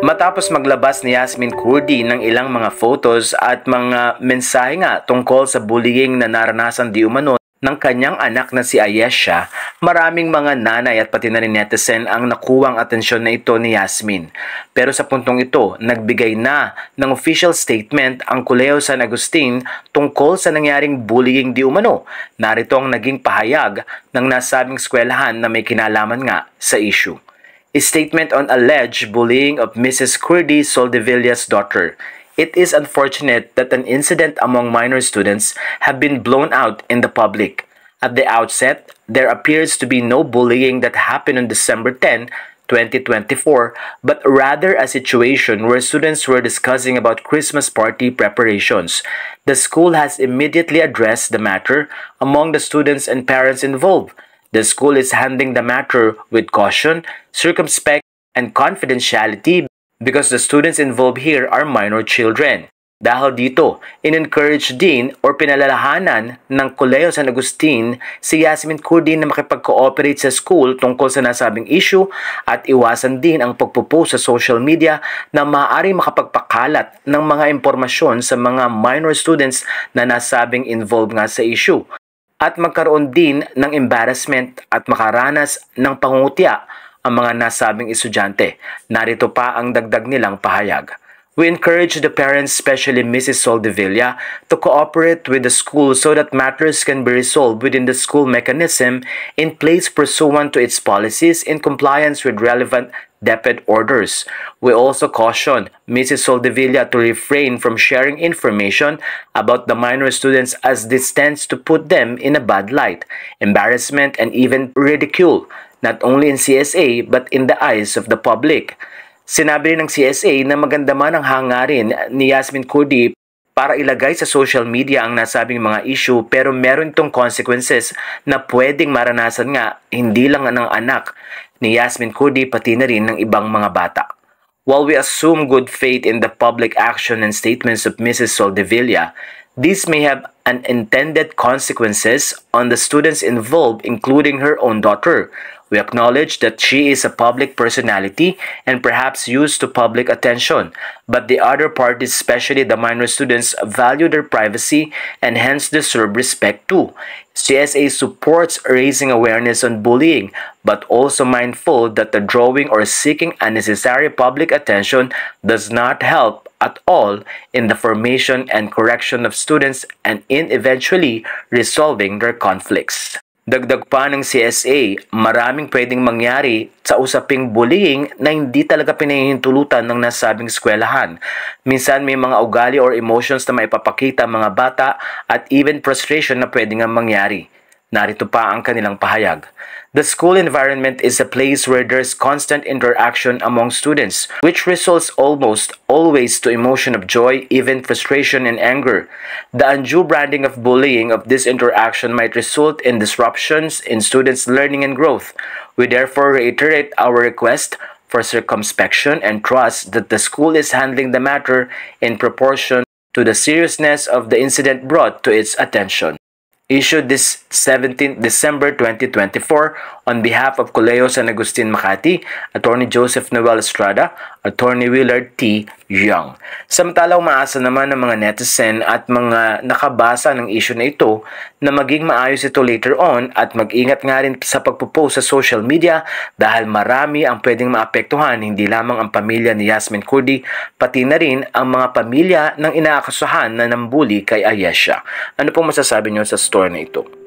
Matapos maglabas ni Yasmin Kurdi ng ilang mga photos at mga mensahe nga tungkol sa bullying na naranasan di umano ng kanyang anak na si Ayesha, maraming mga nanay at pati na rin netizen ang nakuwang atensyon na ito ni Yasmin. Pero sa puntong ito, nagbigay na ng official statement ang Colegio San Agustin tungkol sa nangyaring bullying di umano. Narito ang naging pahayag ng nasabing eskwelahan na may kinalaman nga sa issue. A statement on alleged bullying of Mrs. Kurdi Soldevilla's daughter. It is unfortunate that an incident among minor students have been blown out in the public. At the outset, there appears to be no bullying that happened on December 10, 2024, but rather a situation where students were discussing about Christmas party preparations. The school has immediately addressed the matter among the students and parents involved. The school is handling the matter with caution, circumspect, and confidentiality because the students involved here are minor children. Dahil dito, in-encourage din o pinalalahanan ng Colegio San Agustin si Yasmin Kurdi na makipag-cooperate sa school tungkol sa nasabing issue at iwasan din ang pagpo-post sa social media na maaaring makapagpakalat ng mga impormasyon sa mga minor students na nasabing involved nga sa issue. At magkaroon din ng embarrassment at makaranas ng pangungutya ang mga nasabing estudyante. Narito pa ang dagdag nilang pahayag. We encourage the parents, especially Mrs. Soldevilla, to cooperate with the school so that matters can be resolved within the school mechanism in place pursuant to its policies in compliance with relevant DepEd orders. We also caution Mrs. Soldevilla to refrain from sharing information about the minor students as this tends to put them in a bad light, embarrassment, and even ridicule, not only in CSA but in the eyes of the public. Sinabi rin ng CSA na maganda man ang hangarin ni Yasmin Kurdi para ilagay sa social media ang nasabing mga issue pero meron itong consequences na pwedeng maranasan nga hindi lang ng anak ni Yasmin Kurdi pati na rin ng ibang mga bata. While we assume good faith in the public action and statements of Mrs. Soldevilla, these may have unintended consequences on the students involved, including her own daughter. We acknowledge that she is a public personality and perhaps used to public attention, but the other parties, especially the minor students, value their privacy and hence deserve respect too. CSA supports raising awareness on bullying, but also mindful that the drawing or seeking unnecessary public attention does not help at all in the formation and correction of students and in eventually resolving their conflicts. Dagdag pa ng CSA, maraming pwedeng mangyari sa usaping bullying na hindi talaga pinahihintulutan ng nasabing eskwelahan. Minsan may mga ugali or emotions na maipapakita mga bata at even frustration na pwedeng mangyari. Narito pa ang kanilang pahayag. The school environment is a place where there's constant interaction among students, which results almost always to emotion of joy, even frustration and anger. The undue branding of bullying of this interaction might result in disruptions in students' learning and growth. We therefore reiterate our request for circumspection and trust that the school is handling the matter in proportion to the seriousness of the incident brought to its attention. Issued this 17th December 2024 on behalf of Colegio San Agustin Makati, Attorney Joseph Noel Estrada, Attorney Willard T. Young. Samantala umaasa naman ng mga netizen at mga nakabasa ng issue na ito na maging maayos ito later on at mag-ingat nga rin sa pagpo-post sa social media dahil marami ang pwedeng maapektuhan, hindi lamang ang pamilya ni Yasmin Kurdi, pati na rin ang mga pamilya ng inaakasahan na nambuli kay Ayesha. Ano pong masasabi niyo sa story na ito?